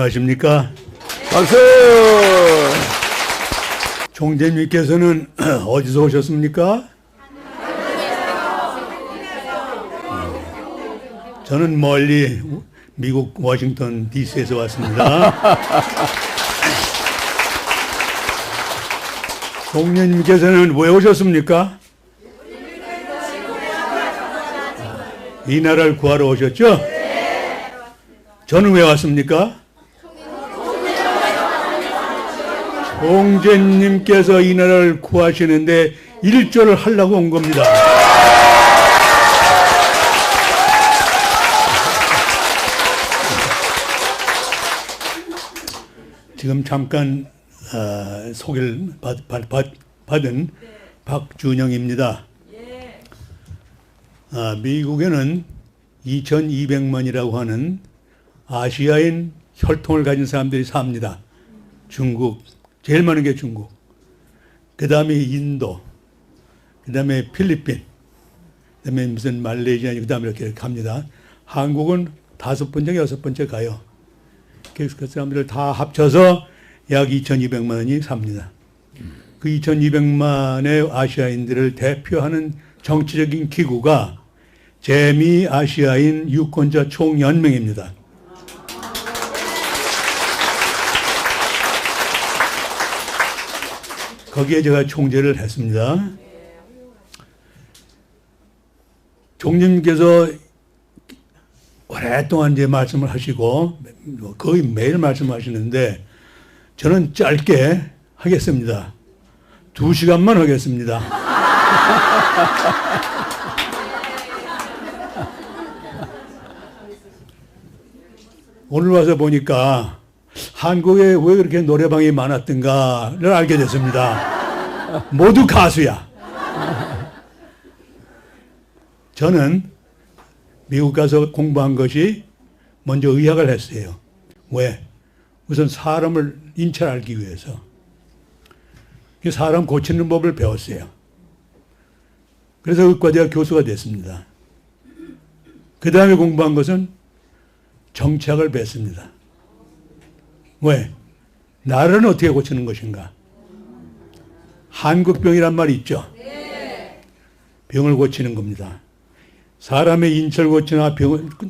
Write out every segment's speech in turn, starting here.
안녕하십니까? 박수! 총재님께서는 어디서 오셨습니까? 저는 멀리 미국 워싱턴 DC에서 왔습니다. 총재님께서는 왜 오셨습니까? 이 나라를 구하러 오셨죠? 저는 왜 왔습니까? 총재님께서 이 나라를 구하시는데 일조를 하려고 온 겁니다. 지금 잠깐 소개를 받은 박준영입니다. 미국에는 2200만이라고 하는 아시아인 혈통을 가진 사람들이 삽니다. 중국, 제일 많은 게 중국. 그 다음에 인도, 그 다음에 필리핀, 그 다음에 무슨 말레이시아, 그 다음에 이렇게 갑니다. 한국은 5번째, 6번째 가요. 그래서 그 사람들을 다 합쳐서 약 2200만 원이 삽니다. 그 2200만의 아시아인들을 대표하는 정치적인 기구가 재미 아시아인 유권자 총연맹입니다. 거기에 제가 총재를 했습니다. 총재님께서 오랫동안 이제 말씀을 하시고 거의 매일 말씀하시는데 저는 짧게 하겠습니다. 2시간만 하겠습니다. 오늘 와서 보니까 한국에 왜 그렇게 노래방이 많았던가를 알게 됐습니다. 모두 가수야. 저는 미국 가서 공부한 것이 먼저 의학을 했어요. 왜? 우선 사람을 인체를 알기 위해서. 사람 고치는 법을 배웠어요. 그래서 의과대학 교수가 됐습니다. 그 다음에 공부한 것은 정치학을 배웠습니다. 왜? 나라는 어떻게 고치는 것인가? 한국병이란 말이 있죠. 병을 고치는 겁니다. 사람의 인체를 고치나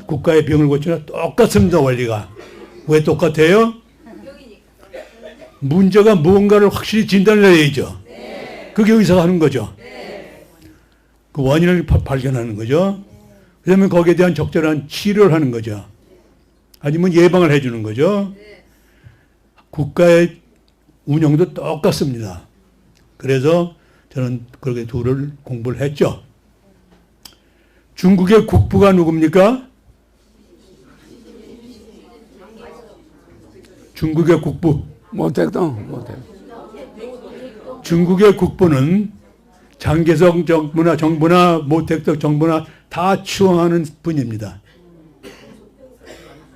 국가의 병을 고치나 똑같습니다. 원리가. 왜 똑같아요? 문제가 무언가를 확실히 진단을 해야죠. 그게 의사가 하는 거죠. 그 원인을 발견하는 거죠. 그다음에 거기에 대한 적절한 치료를 하는 거죠. 아니면 예방을 해주는 거죠. 국가의 운영도 똑같습니다. 그래서 저는 그렇게 둘을 공부를 했죠. 중국의 국부가 누굽니까? 중국의 국부. 모택동. 중국의 국부는 장개석 정부나 모택동 정부나 다 추앙하는 분입니다.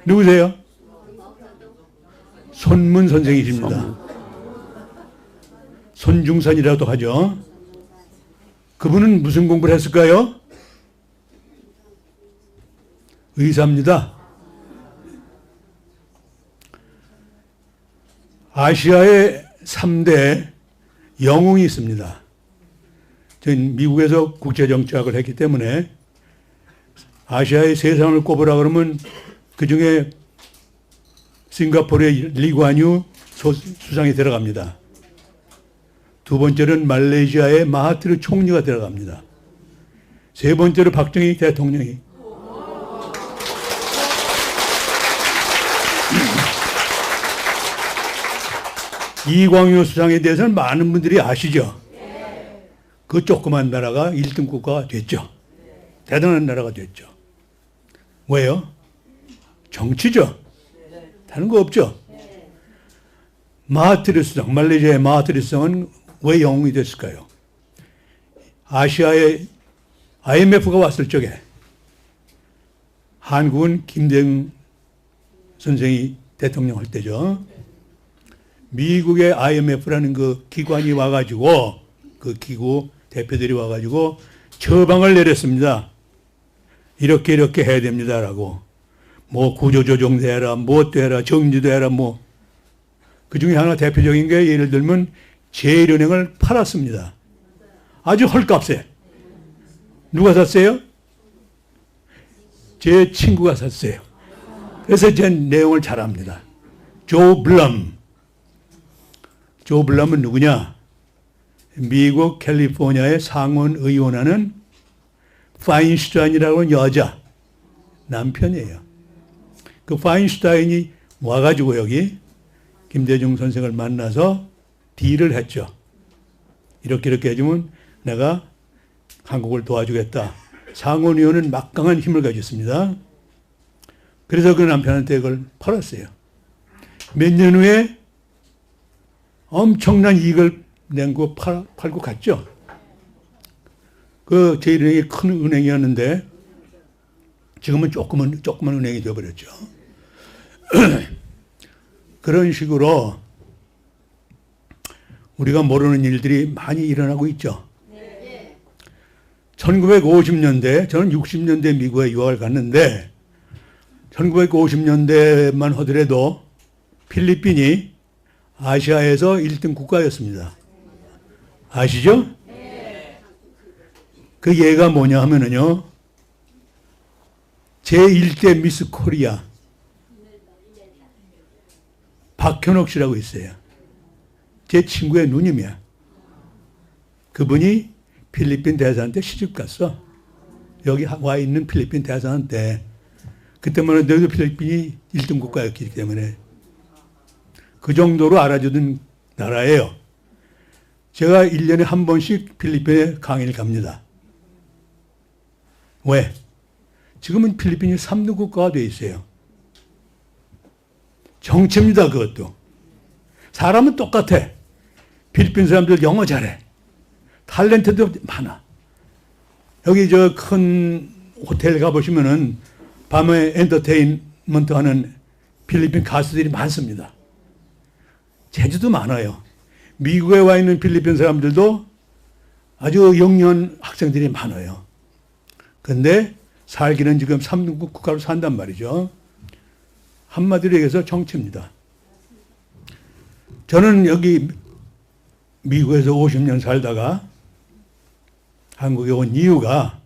누구세요? 손문 선생이십니다. 손중선이라도 하죠. 그분은 무슨 공부를 했을까요? 의사입니다. 아시아에 3대 영웅이 있습니다. 저는 미국에서 국제정치학을 했기 때문에 아시아의 세상을 꼽으라 그러면 그중에 싱가포르의 리관유 수상이 들어갑니다. 두 번째는 말레이시아의 마하티르 총리가 들어갑니다. 세 번째로 박정희 대통령이. 이광유 수상에 대해서는 많은 분들이 아시죠? 그 조그만 나라가 1등 국가가 됐죠. 대단한 나라가 됐죠. 왜요? 정치죠. 다른 거 없죠. 마하티르 수상, 말레이시아의 마하티르 수상은 왜 영웅이 됐을까요? 아시아에 IMF가 왔을 적에 한국은 김대중 선생이 대통령 할 때죠. 미국의 IMF라는 그 기관이 와가지고 그 기구 대표들이 와가지고 처방을 내렸습니다. 이렇게 해야 됩니다라고. 뭐 구조조정도 해라, 무엇도 해라, 정지도 해라, 뭐. 그 중에 하나 대표적인 게 예를 들면 제일은행을 팔았습니다. 아주 헐값에. 누가 샀어요? 제 친구가 샀어요. 그래서 제 내용을 잘 압니다. 조 블럼. 조 블럼은 누구냐? 미국 캘리포니아의 상원 의원하는 파인슈타인이라고 하는 여자 남편이에요. 그 파인슈타인이 와가지고 여기 김대중 선생을 만나서 딜을 했죠. 이렇게 해주면 내가 한국을 도와주겠다. 상원의원은 막강한 힘을 가지고 있습니다. 그래서 그 남편한테 그걸 팔았어요. 몇 년 후에 엄청난 이익을 낸 거 팔고 갔죠. 그 제1은행이 큰 은행이었는데 지금은 조그만 은행이 되어버렸죠. 그런 식으로 우리가 모르는 일들이 많이 일어나고 있죠. 1950년대, 저는 60년대 미국에 유학을 갔는데 1950년대만 하더라도 필리핀이 아시아에서 1등 국가였습니다. 아시죠? 그 예가 뭐냐 하면은요, 제1대 미스 코리아 박현옥 씨라고 있어요. 제 친구의 누님이야. 그분이 필리핀 대사한테 시집 갔어. 여기 와 있는 필리핀 대사한테. 그때만 해도 필리핀이 1등 국가였기 때문에 그 정도로 알아주던 나라예요. 제가 1년에 한 번씩 필리핀에 강의를 갑니다. 왜? 지금은 필리핀이 3등 국가가 돼 있어요. 정치입니다, 그것도. 사람은 똑같아. 필리핀 사람들 영어 잘해. 탤런트도 많아. 여기 저 큰 호텔 가보시면은 밤에 엔터테인먼트 하는 필리핀 가수들이 많습니다. 재주도 많아요. 미국에 와 있는 필리핀 사람들도 아주 영리한 학생들이 많아요. 근데 살기는 지금 3등국 국가로 산단 말이죠. 한마디로 얘기해서 정치입니다. 저는 여기 미국에서 50년 살다가 한국에 온 이유가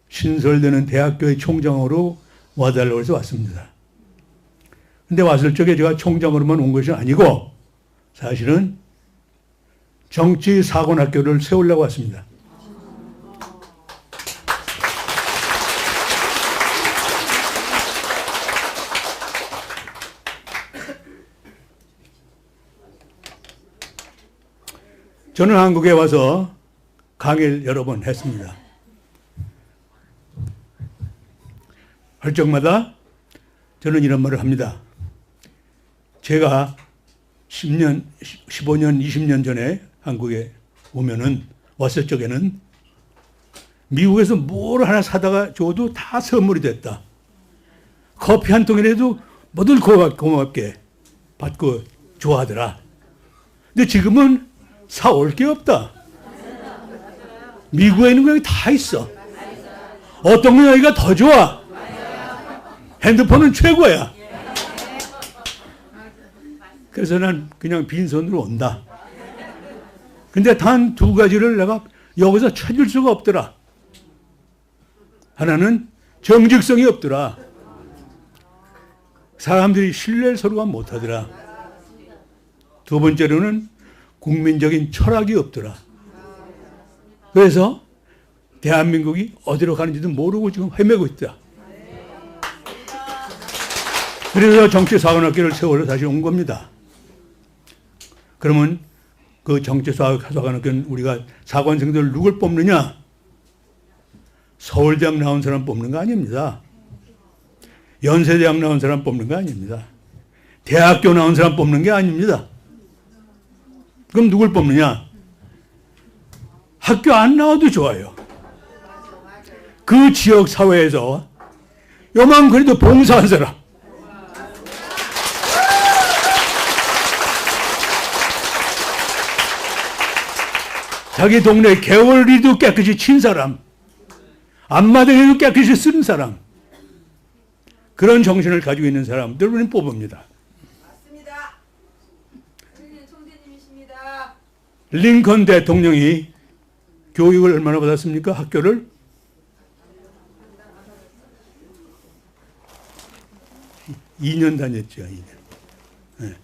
신설되는 대학교의 총장으로 와달라고 해서 왔습니다. 근데 왔을 적에 제가 총장으로만 온 것이 아니고 사실은 정치사관학교를 세우려고 왔습니다. 저는 한국에 와서 강의를 여러 번 했습니다. 할 적마다 저는 이런 말을 합니다. 제가 10년, 15년, 20년 전에 한국에 왔을 적에는 미국에서 뭘 하나 사다가 줘도 다 선물이 됐다. 커피 한 통이라도 뭐든 고맙게 받고 좋아하더라. 근데 지금은 사올 게 없다. 미국에 있는 거 여기 다 있어. 어떤 건 여기가 더 좋아. 핸드폰은 최고야. 그래서 난 그냥 빈손으로 온다. 근데 단 두 가지를 내가 여기서 찾을 수가 없더라. 하나는 정직성이 없더라. 사람들이 신뢰를 서로가 못하더라. 두 번째로는 국민적인 철학이 없더라. 그래서 대한민국이 어디로 가는지도 모르고 지금 헤매고 있다. 그래서 정치사관학교를 세우러 다시 온 겁니다. 그러면 그 정치사관학교는 우리가 사관생들 누굴 뽑느냐? 서울대학 나온 사람 뽑는 거 아닙니다. 연세대학 나온 사람 뽑는 거 아닙니다. 대학교 나온 사람 뽑는 게 아닙니다. 그럼 누굴 뽑느냐? 학교 안 나와도 좋아요. 그 지역 사회에서 요만 그래도 봉사한 사람. 자기 동네 개월리도 깨끗이 친 사람. 앞마당에도 깨끗이 쓴 사람. 그런 정신을 가지고 있는 사람들을 뽑습니다. 맞습니다. 총재님이십니다. 링컨 대통령이 교육을 얼마나 받았습니까? 학교를? 이 년 다녔죠. 2년. 네.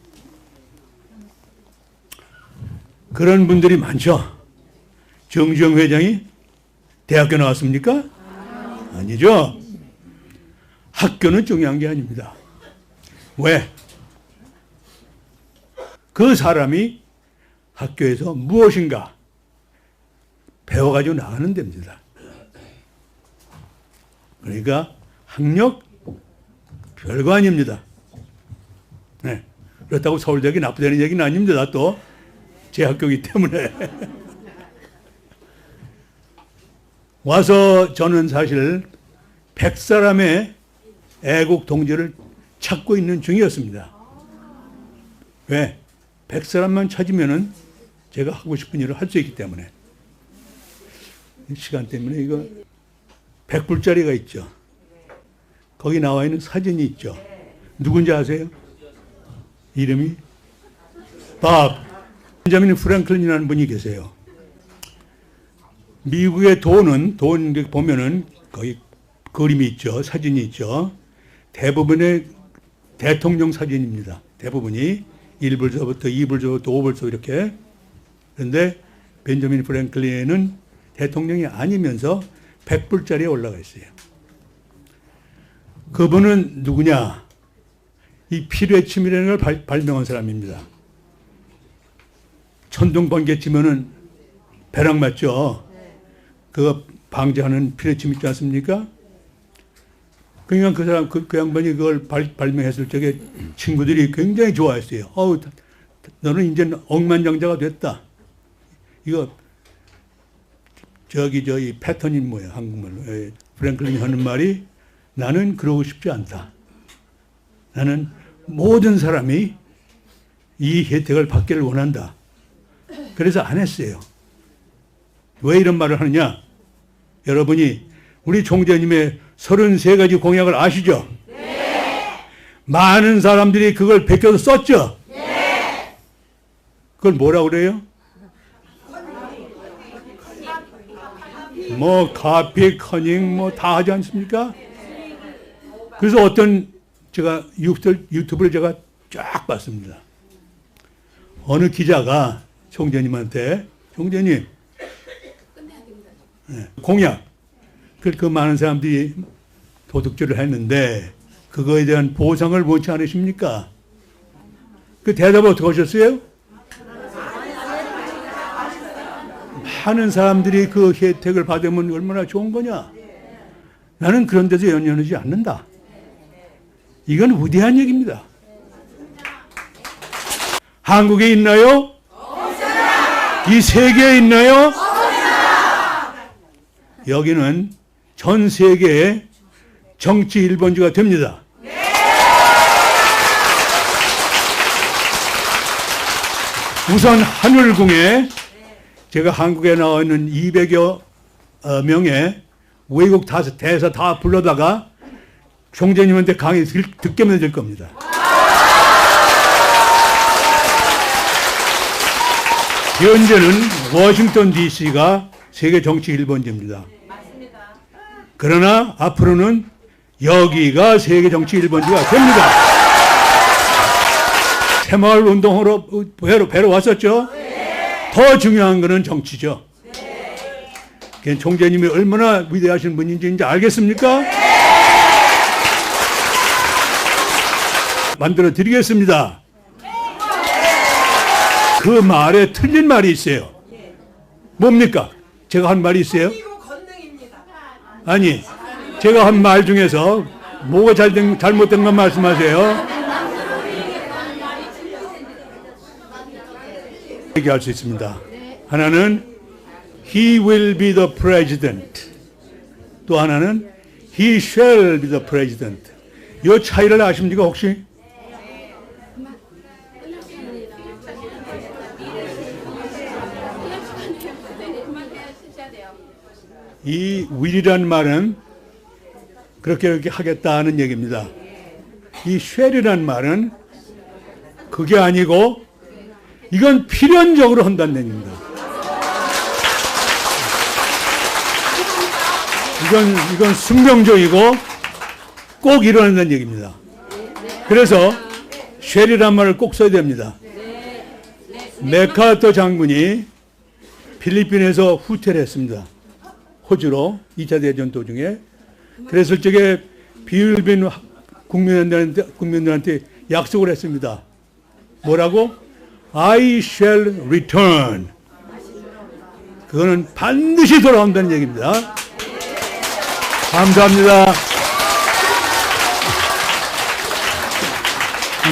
그런 분들이 많죠. 정주영 회장이 대학교 나왔습니까? 아니죠. 학교는 중요한 게 아닙니다. 왜? 그 사람이 학교에서 무엇인가 배워가지고 나가는 데입니다. 그러니까 학력 별거 아닙니다. 네. 그렇다고 서울대학이 나쁘다는 얘기는 아닙니다. 또 제 학교이기 때문에. 와서 저는 사실 100사람의 애국 동지를 찾고 있는 중이었습니다. 왜? 100사람만 찾으면은 제가 하고 싶은 일을 할 수 있기 때문에. 시간 때문에 이거 100불짜리가 있죠. 거기 나와 있는 사진이 있죠. 누군지 아세요? 이름이? 밥. 벤자민 프랭클린이라는 분이 계세요. 미국의 돈 보면은 거기 그림이 있죠. 사진이 있죠. 대부분의 대통령 사진입니다. 대부분이 1불서부터 2불서부터 5불서 이렇게. 그런데 벤자민 프랭클린은 대통령이 아니면서 100불짜리에 올라가 있어요. 그분은 누구냐? 이 피뢰침이라는 걸 발명한 사람입니다. 천둥 번개 치면은 벼락 맞죠? 그거 방지하는 피뢰침 있지 않습니까? 그러니까 그 사람, 그 양반이 그걸 발명했을 적에 친구들이 굉장히 좋아했어요. 어우, 너는 이제 억만장자가 됐다. 이거, 이 패턴이 뭐야, 한국말로. 프랭클린이 하는 말이 나는 그러고 싶지 않다. 나는 모든 사람이 이 혜택을 받기를 원한다. 그래서 안 했어요. 왜 이런 말을 하느냐? 여러분이 우리 총재님의 33가지 공약을 아시죠? 네. 많은 사람들이 그걸 베껴서 썼죠? 네. 그걸 뭐라고 그래요? 뭐 카피, 커닝 뭐 다 하지 않습니까? 그래서 어떤 제가 유튜브를 제가 쫙 봤습니다. 어느 기자가 총재님한테 총재님 공약 그 많은 사람들이 도둑질을 했는데 그거에 대한 보상을 원치 않으십니까? 그 대답을 어떻게 하셨어요? 많은 사람들이 그 혜택을 받으면 얼마나 좋은 거냐? 나는 그런 데서 연연하지 않는다. 이건 위대한 얘기입니다. 한국에 있나요? 없습니다. 이 세계에 있나요? 없습니다. 여기는 전 세계의 정치 1번지가 됩니다. 네. 우선 하늘궁에 제가 한국에 나와 있는 200여 명의 외국 대사 다 불러다가 총재님한테 강의 듣게 만들 겁니다. 현재는 워싱턴 DC가 세계 정치 1번지입니다. 그러나 앞으로는 여기가 세계 정치 1번지가 됩니다. 새마을 운동으로 배로 왔었죠? 더 중요한 것은 정치죠. 총재님이 얼마나 위대하신 분인지 이제 알겠습니까? 만들어 드리겠습니다. 그 말에 틀린 말이 있어요. 뭡니까? 제가 한 말이 있어요? 아니, 제가 한 말 중에서 뭐가 잘못된 건 말씀하세요. 얘기할 수 있습니다. 하나는 He will be the president. 또 하나는 He shall be the president. 이 차이를 아십니까 혹시? 이 will이란 말은 그렇게 하겠다는 얘기입니다. 이 shall이라는 말은 그게 아니고 이건 필연적으로 한다는 얘기입니다. 이건 숙명적이고 꼭 일어난다는 얘기입니다. 그래서 shall이라는 말을 꼭 써야 됩니다. 맥카터 장군이 필리핀에서 후퇴를 했습니다. 호주로 2차 대전 도중에. 그랬을 적에 필리핀 국민들한테 약속을 했습니다. 뭐라고? I shall return. 그거는 반드시 돌아온다는 얘기입니다. 감사합니다.